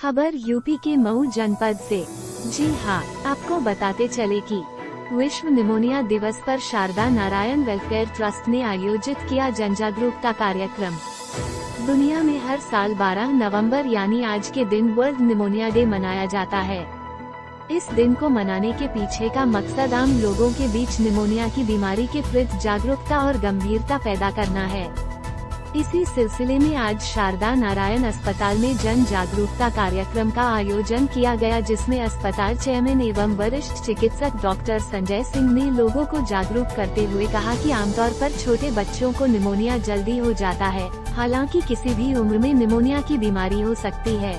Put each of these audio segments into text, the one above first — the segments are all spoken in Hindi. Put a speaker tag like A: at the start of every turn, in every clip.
A: खबर यूपी के मऊ जनपद से। जी हां, आपको बताते चले कि विश्व निमोनिया दिवस पर शारदा नारायण वेलफेयर ट्रस्ट ने आयोजित किया जनजागरूकता कार्यक्रम। दुनिया में हर साल 12 नवंबर यानी आज के दिन वर्ल्ड निमोनिया डे मनाया जाता है। इस दिन को मनाने के पीछे का मकसद आम लोगों के बीच निमोनिया की बीमारी के प्रति जागरूकता और गंभीरता पैदा करना है। इसी सिलसिले में आज शारदा नारायण अस्पताल में जन जागरूकता कार्यक्रम का आयोजन किया गया, जिसमें अस्पताल चेयरमैन एवं वरिष्ठ चिकित्सक डॉक्टर संजय सिंह ने लोगों को जागरूक करते हुए कहा कि आमतौर पर छोटे बच्चों को निमोनिया जल्दी हो जाता है, हालांकि किसी भी उम्र में निमोनिया की बीमारी हो सकती है।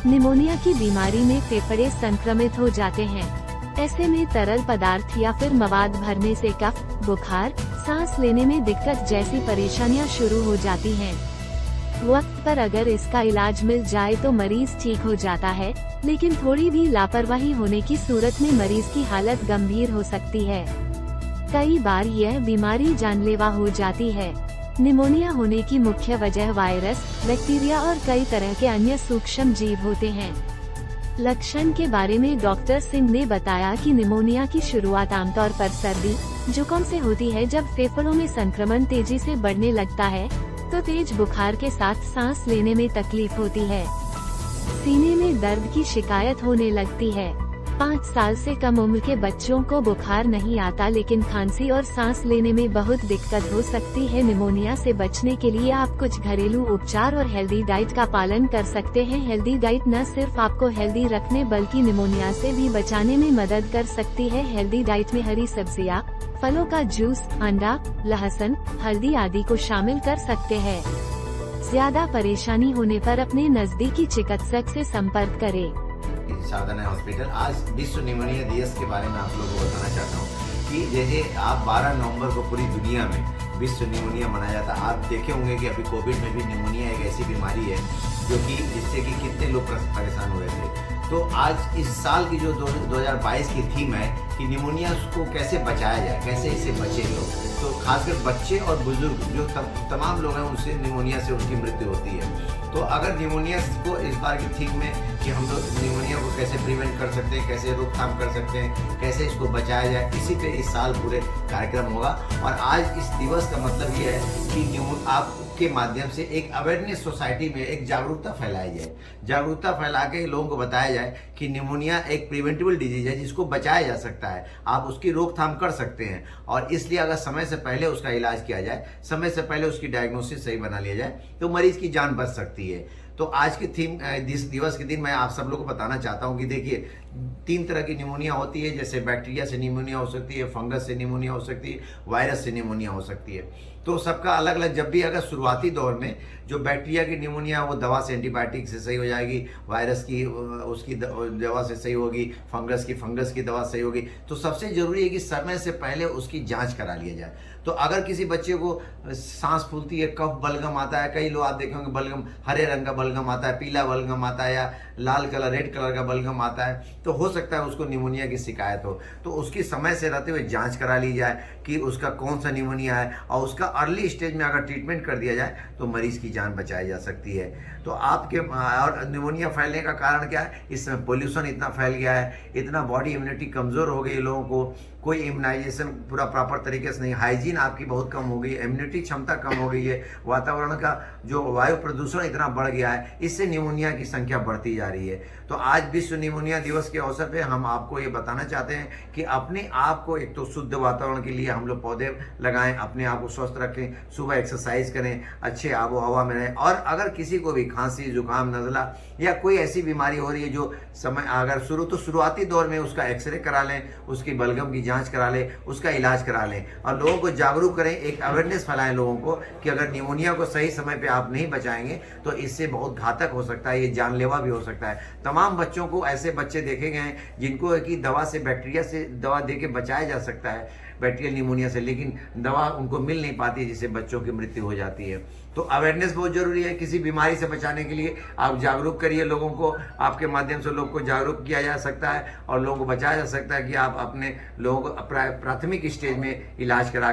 A: निमोनिया की बीमारी में फेफड़े संक्रमित हो जाते हैं। ऐसे में तरल पदार्थ या फिर मवाद भरने से कफ, बुखार, सांस लेने में दिक्कत जैसी परेशानियां शुरू हो जाती हैं। वक्त पर अगर इसका इलाज मिल जाए तो मरीज ठीक हो जाता है, लेकिन थोड़ी भी लापरवाही होने की सूरत में मरीज की हालत गंभीर हो सकती है। कई बार यह बीमारी जानलेवा हो जाती है। निमोनिया होने की मुख्य वजह वायरस, बैक्टीरिया और कई तरह के अन्य सूक्ष्म जीव होते हैं। लक्षण के बारे में डॉक्टर सिंह ने बताया कि निमोनिया की शुरुआत आमतौर पर सर्दी, जुकाम से होती है। जब फेफड़ों में संक्रमण तेजी से बढ़ने लगता है तो तेज बुखार के साथ सांस लेने में तकलीफ होती है। सीने में दर्द की शिकायत होने लगती है। 5 साल से कम उम्र के बच्चों को बुखार नहीं आता, लेकिन खांसी और सांस लेने में बहुत दिक्कत हो सकती है। निमोनिया से बचने के लिए आप कुछ घरेलू उपचार और हेल्दी डाइट का पालन कर सकते हैं। हेल्दी डाइट न सिर्फ आपको हेल्दी रखने बल्कि निमोनिया से भी बचाने में मदद कर सकती है। हेल्दी डाइट में हरी सब्जियां, फलों का जूस, अंडा, लहसुन, हल्दी आदि को शामिल कर सकते हैं। ज्यादा परेशानी होने पर अपने नजदीकी चिकित्सक से संपर्क करें।
B: शारदा नारायण हॉस्पिटल आज विश्व निमोनिया दिवस के बारे में आप लोगों को बताना चाहता हूँ कि जैसे आप 12 नवंबर को पूरी दुनिया में विश्व निमोनिया मनाया जाता है। आप देखे होंगे कि अभी कोविड में भी निमोनिया एक ऐसी बीमारी है जो कि जिससे कि कितने लोग परेशान हुए थे। तो आज इस साल की जो 2022 की थीम है कि निमोनिया को कैसे बचाया जाए, कैसे इससे बचे लोग, तो खासकर बच्चे और बुजुर्ग जो तमाम लोग हैं उनसे निमोनिया से उनकी मृत्यु होती है। तो अगर निमोनिया को इस बार की थीम में कि हम लोग निमोनिया को कैसे प्रिवेंट कर सकते हैं, कैसे रोकथाम कर सकते हैं, कैसे इसको बचाया जाए, इसी पे इस साल पूरे कार्यक्रम होगा। और आज इस दिवस का मतलब ये है कि आपके माध्यम से एक अवेयरनेस सोसाइटी में एक जागरूकता फैलाई जाए। जागरूकता फैला के लोगों को बताया जाए कि निमोनिया एक प्रिवेंटेबल डिजीज है जिसको बचाया जा सकता है, आप उसकी रोकथाम कर सकते हैं। और इसलिए अगर समय से पहले उसका इलाज किया जाए, समय से पहले उसकी डायग्नोसिस सही बना लिया जाए तो मरीज की जान बच सकती है। तो आज की थीम इस दिवस के दिन मैं आप सब लोग को बताना चाहता हूं कि देखिए 3 तरह की निमोनिया होती है। जैसे बैक्टीरिया से निमोनिया हो सकती है, फंगस से निमोनिया हो सकती है, वायरस से निमोनिया हो सकती है। तो सबका अलग अलग, जब भी अगर शुरुआती दौर में जो बैक्टीरिया की निमोनिया वो दवा से, एंटीबायोटिक से सही हो जाएगी, वायरस की उसकी दवा से सही होगी, फंगस की दवा सही होगी। तो सबसे जरूरी है कि समय से पहले उसकी जांच करा लिया जाए। तो अगर किसी बच्चे को सांस फूलती है, कफ बलगम आता है, कई लोग आप देखे होंगे बलगम हरे रंग का बलगम आता है, पीला बलगम आता है या लाल कलर रेड कलर का बलगम आता है, तो हो सकता है उसको निमोनिया की शिकायत हो। तो उसकी समय से रहते हुए जांच करा ली जाए कि उसका कौन सा निमोनिया है, और उसका अर्ली स्टेज में अगर ट्रीटमेंट कर दिया जाए तो मरीज की जान बचाई जा सकती है। तो आपके और निमोनिया फैलने का कारण क्या है? इस समय पोल्यूशन इतना फैल गया है, इतना बॉडी इम्यूनिटी कमज़ोर हो गई लोगों को, कोई इम्यूनाइजेशन पूरा प्रॉपर तरीके से नहीं, हाइजीन आपकी बहुत कम हो गई, इम्यूनिटी क्षमता कम हो गई है, वातावरण का जो वायु प्रदूषण इतना बढ़ गया है, इससे निमोनिया की संख्या बढ़ती जा रही है। तो आज विश्व निमोनिया दिवस के अवसर पे हम आपको ये बताना चाहते हैं कि अपने आप को एक तो शुद्ध वातावरण के लिए हम लोग पौधे लगाएं, अपने आप को स्वस्थ रखें, सुबह एक्सरसाइज करें, अच्छे आबो हवा में रहें। और अगर किसी को भी खांसी, जुकाम, नज़ला या कोई ऐसी बीमारी हो रही है जो समय अगर शुरुआती दौर में उसका एक्सरे करा लें, उसकी बलगम की जांच करा लें, उसका इलाज करा लें और लोगों को जागरूक करें, एक अवेयरनेस फैलाएं लोगों को कि अगर निमोनिया को सही समय पे आप नहीं बचाएंगे तो इससे बहुत घातक हो सकता है, ये जानलेवा भी हो सकता है। तमाम बच्चों को, ऐसे बच्चे देखे गए हैं जिनको कि दवा से, बैक्टीरिया से दवा दे के बचाया जा सकता है बैक्टीरियल निमोनिया से, लेकिन दवा उनको मिल नहीं पाती है जिससे बच्चों की मृत्यु हो जाती है। तो अवेयरनेस बहुत जरूरी है किसी बीमारी से बचाने के लिए। आप जागरूक करिए लोगों को, आपके माध्यम से लोग को जागरूक किया जा सकता है और लोगों को बचाया जा सकता है कि आप अपने लोगों को प्राथमिक स्टेज में इलाज करा के